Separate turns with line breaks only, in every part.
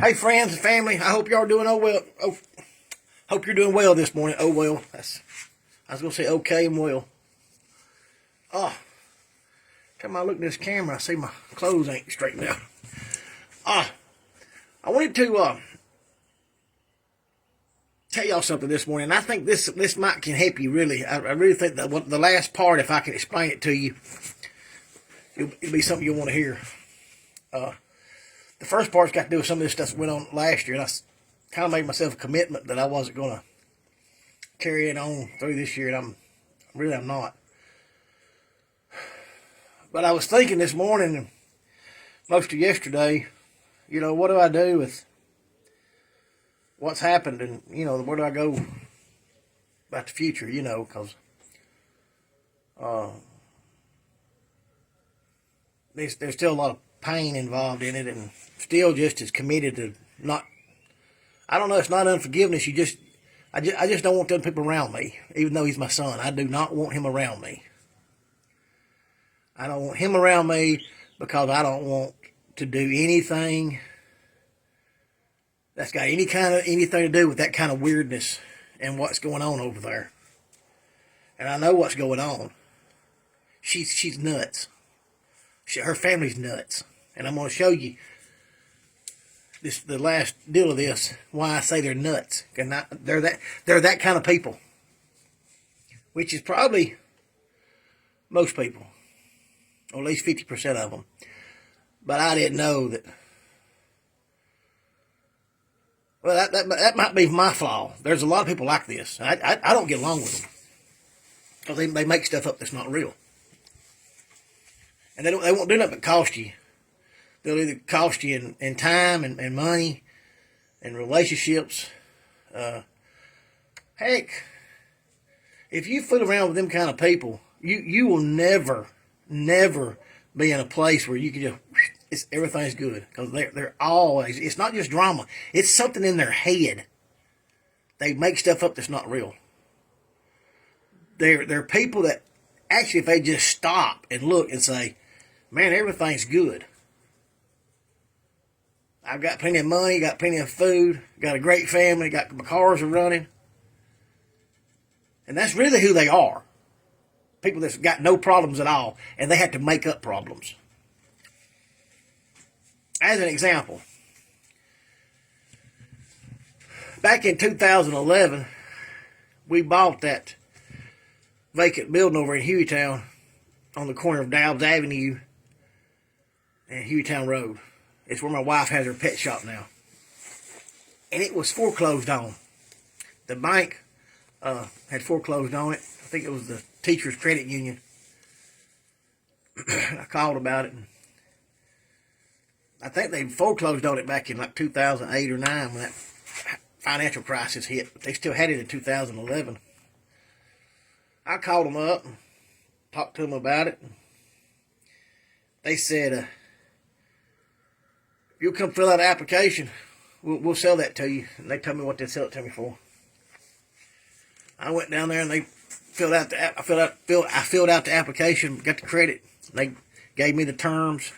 Hey friends and family, I hope y'all are doing well. Hope you're doing well this morning. Oh well, I was gonna say okay and well. Oh, time I look at this camera, I see my clothes ain't straightened out. I wanted to tell y'all something this morning. I think this might can help you really. I really think that the last part, if I can explain it to you, it'll be something you'll want to hear. The first part's got to do with some of this stuff that went on last year, and I kind of made myself a commitment that I wasn't going to carry it on through this year, and I'm not. But I was thinking this morning, and most of yesterday, what do I do with what's happened, and, where do I go about the future, because there's still a lot of pain involved in it, and still just as committed to not, I don't know, it's not unforgiveness, I just don't want them people around me, even though he's my son. I do not want him around me. I don't want him around me because I don't want to do anything that's got anything to do with that kind of weirdness and what's going on over there. And I know what's going on. She's nuts. Her family's nuts. And I'm going to show you the last deal of this, why I say they're nuts. They're that kind of people. Which is probably most people. Or at least 50% of them. But I didn't know that. Well, that might be my flaw. There's a lot of people like this. I don't get along with them. Because they make stuff up that's not real. And they won't do nothing but cost you. They'll either cost you in time and money and relationships. Heck, if you fool around with them kind of people, you will never be in a place where you can just, everything's good. Because they're always, it's not just drama. It's something in their head. They make stuff up that's not real. They're people that actually, if they just stop and look and say, man, everything's good. I've got plenty of money, got plenty of food, got a great family, my cars are running. And that's really who they are. People that's got no problems at all, and they have to make up problems. As an example, back in 2011, we bought that vacant building over in Hueytown on the corner of Dowds Avenue and Hueytown Road. It's where my wife has her pet shop now. And it was foreclosed on. The bank had foreclosed on it. I think it was the Teachers Credit Union. I called about it. And I think they foreclosed on it back in like 2008 or 9 when that financial crisis hit. But they still had it in 2011. I called them up and talked to them about it. They said, if you'll come fill out an application, we'll sell that to you. And they told me what they'd sell it to me for. I went down there and they filled out I filled out the application, got the credit. They gave me the terms.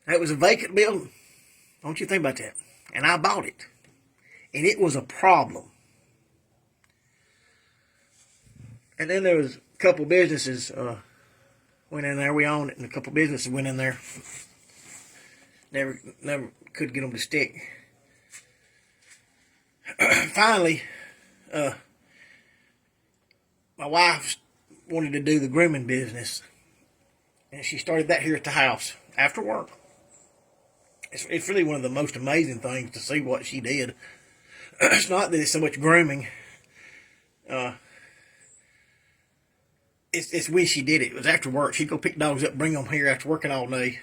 That was a vacant building. Don't you think about that? And I bought it. And it was a problem. And then there was a couple businesses went in there. We owned it, and a couple businesses went in there. Never could get them to stick. Finally, my wife wanted to do the grooming business, and she started that here at the house after work. It's really one of the most amazing things to see what she did. It's not that it's so much grooming. It's when she did it. It was after work. She'd go pick dogs up, bring them here after working all day,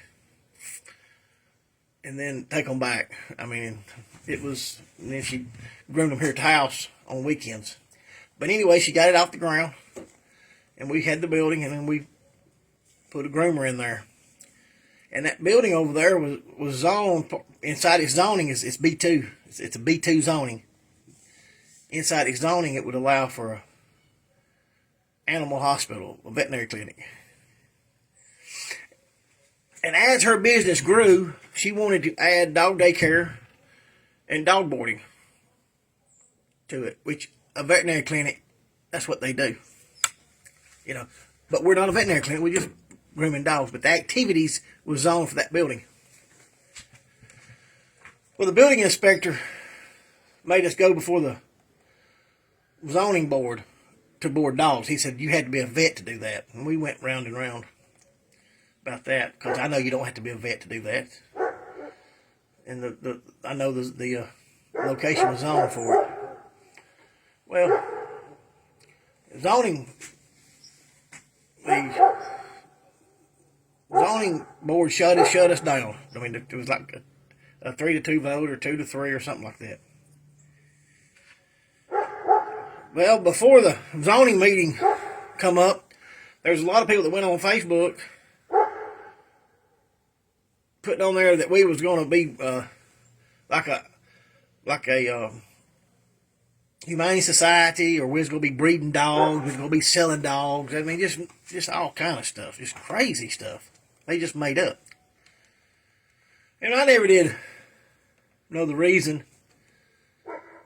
and then take them back. I mean, and then she groomed them here at the house on weekends. But anyway, she got it off the ground, and we had the building, and then we put a groomer in there. And that building over there was zoned, inside its zoning, it's B2. It's a B2 zoning. Inside its zoning, it would allow for a animal hospital, a veterinary clinic. And as her business grew, she wanted to add dog daycare and dog boarding to it, which a veterinary clinic, that's what they do. You know, but we're not a veterinary clinic. We're just grooming dogs. But the activities was zoned for that building. Well, the building inspector made us go before the zoning board to board dogs. He said you had to be a vet to do that. And we went round and round about that, because I know you don't have to be a vet to do that. And I know the location was zoned for it. Well, the zoning board shut us down. I mean, it was like a 3-2 vote, or 2-3, or something like that. Well, before the zoning meeting come up, there was a lot of people that went on Facebook putting on there that we was going to be like a humane society, or we was going to be breeding dogs, we was going to be selling dogs. I mean, just all kind of stuff, just crazy stuff. They just made up. And I never did know the reason.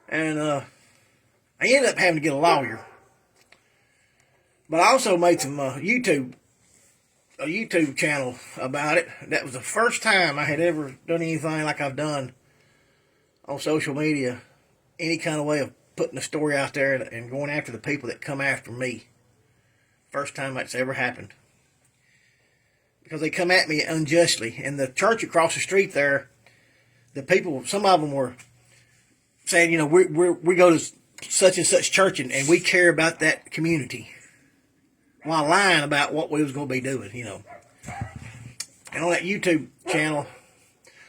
And I ended up having to get a lawyer. But I also made some a YouTube channel about it. That was the first time I had ever done anything like I've done on social media, any kind of way of putting a story out there and going after the people that come after me. First time that's ever happened. Because they come at me unjustly. And the church across the street there, the people, some of them were saying, you know, we go to such and such church, and we care about that community, while lying about what we was going to be doing, you know. And on that YouTube channel,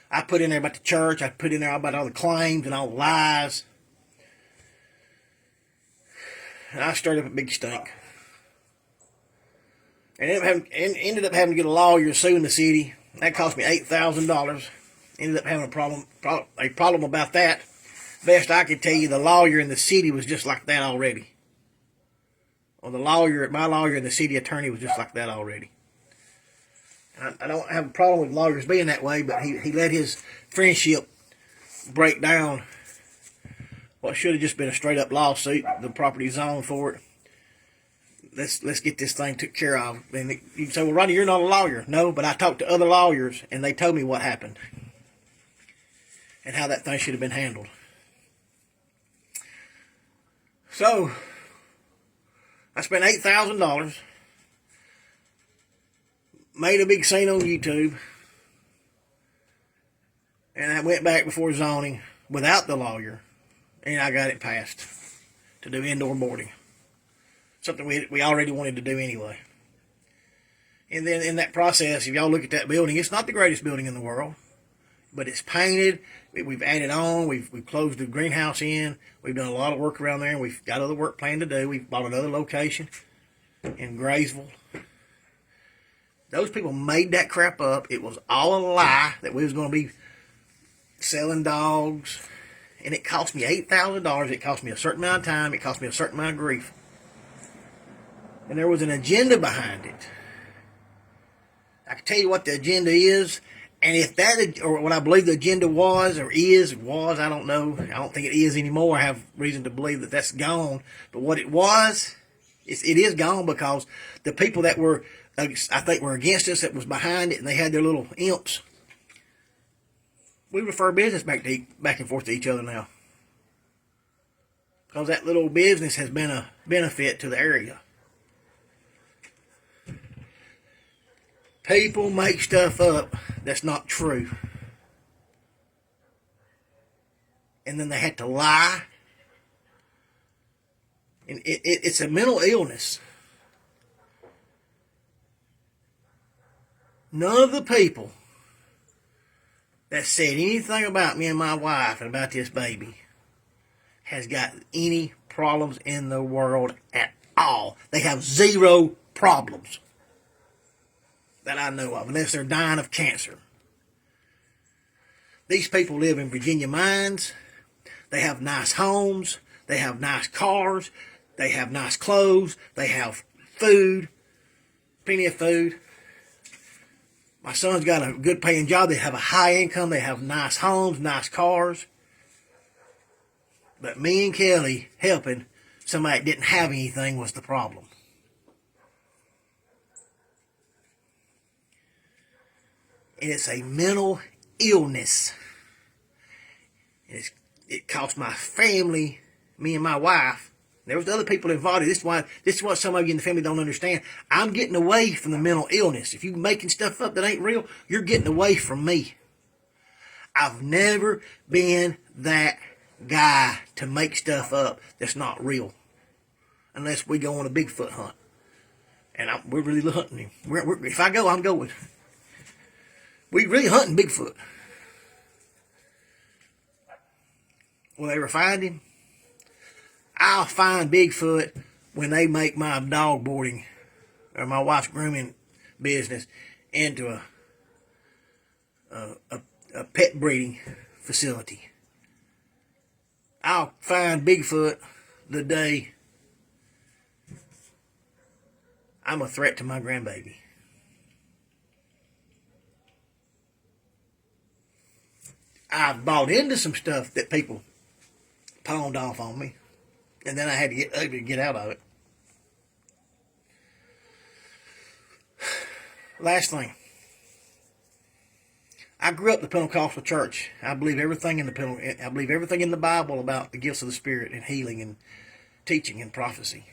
I put in there about the church. I put in there about all the claims and all the lies. And I stirred up a big stink. And ended up having to get a lawyer suing the city. That cost me $8,000. Ended up having a problem about that. Best I could tell you, the lawyer in the city was just like that already. Or my lawyer and the city attorney was just like that already. And I don't have a problem with lawyers being that way, but he let his friendship break down what should have just been a straight up lawsuit. The property zoned for it. Let's get this thing took care of. And you can say, well, Rodney, you're not a lawyer. No, but I talked to other lawyers, and they told me what happened and how that thing should have been handled. So I spent $8,000, made a big scene on YouTube, and I went back before zoning without the lawyer, and I got it passed to do indoor boarding. Something we already wanted to do anyway. And then in that process, if y'all look at that building, it's not the greatest building in the world, but it's painted. We've added on. We've closed the greenhouse in. We've done a lot of work around there. And we've got other work planned to do. We've bought another location in Graysville. Those people made that crap up. It was all a lie that we was going to be selling dogs. And it cost me $8,000. It cost me a certain amount of time. It cost me a certain amount of grief. And there was an agenda behind it. I can tell you what the agenda is. And if that, or what I believe the agenda was, or was, I don't know. I don't think it is anymore. I have reason to believe that that's gone. But what it was, it is gone, because the people that were, I think, were against us, that was behind it, and they had their little imps. We refer business back and forth to each other now. Because that little business has been a benefit to the area. People make stuff up that's not true. And then they had to lie. And it's a mental illness. None of the people that said anything about me and my wife and about this baby has got any problems in the world at all. They have zero problems that I know of, unless they're dying of cancer. These people live in Virginia mines. They have nice homes. They have nice cars. They have nice clothes. They have food, plenty of food. My son's got a good paying job. They have a high income. They have nice homes, nice cars. But me and Kelly helping somebody that didn't have anything was the problem. And it's a mental illness. It cost my family, me and my wife. There was other people involved. This is what some of you in the family don't understand. I'm getting away from the mental illness. If you're making stuff up that ain't real, you're getting away from me. I've never been that guy to make stuff up that's not real. Unless we go on a Bigfoot hunt. And we're really hunting him. If I go, I'm going. We really hunting Bigfoot. Will they ever find him? I'll find Bigfoot when they make my dog boarding or my wife's grooming business into a pet breeding facility. I'll find Bigfoot the day I'm a threat to my grandbaby. I've bought into some stuff that people pawned off on me, and then I had to get ugly to get out of it. Last thing. I grew up in the Pentecostal church. I believe everything in the Bible about the gifts of the Spirit and healing and teaching and prophecy.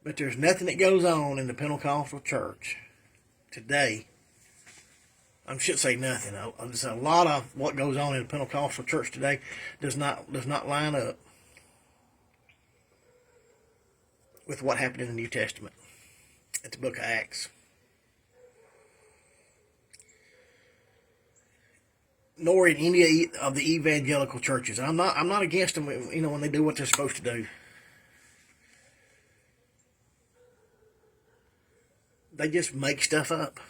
But there's nothing that goes on in the Pentecostal church today. I should say nothing. There's a lot of what goes on in the Pentecostal church today does not line up with what happened in the New Testament. It's the book of Acts. Nor in any of the evangelical churches. I'm not against them, when they do what they're supposed to do. They just make stuff up.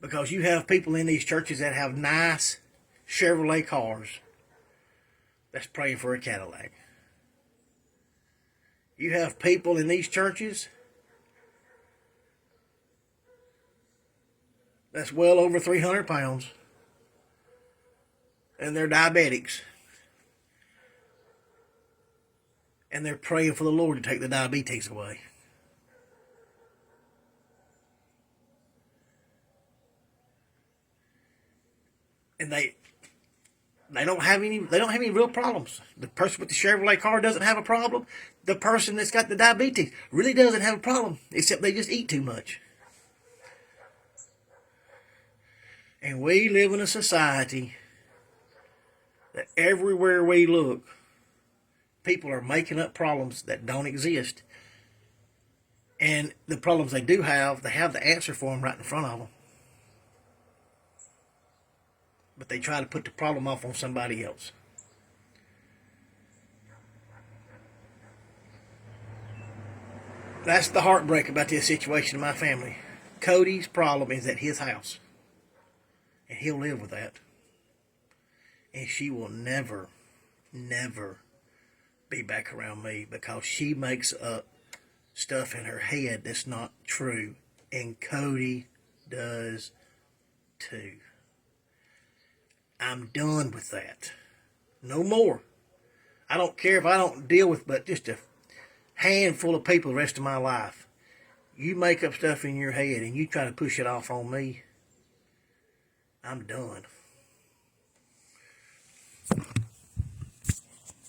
Because you have people in these churches that have nice Chevrolet cars that's praying for a Cadillac. You have people in these churches that's well over 300 pounds and they're diabetics. And they're praying for the Lord to take the diabetes away. And they don't have any real problems. The person with the Chevrolet car doesn't have a problem. The person that's got the diabetes really doesn't have a problem, except they just eat too much. And we live in a society that everywhere we look, people are making up problems that don't exist. And the problems they do have, they have the answer for them right in front of them. But they try to put the problem off on somebody else. That's the heartbreak about this situation in my family. Cody's problem is at his house. And he'll live with that. And she will never, never be back around me because she makes up stuff in her head that's not true. And Cody does too. I'm done with that. No more. I don't care if I don't deal with but just a handful of people the rest of my life. You make up stuff in your head and you try to push it off on me, I'm done.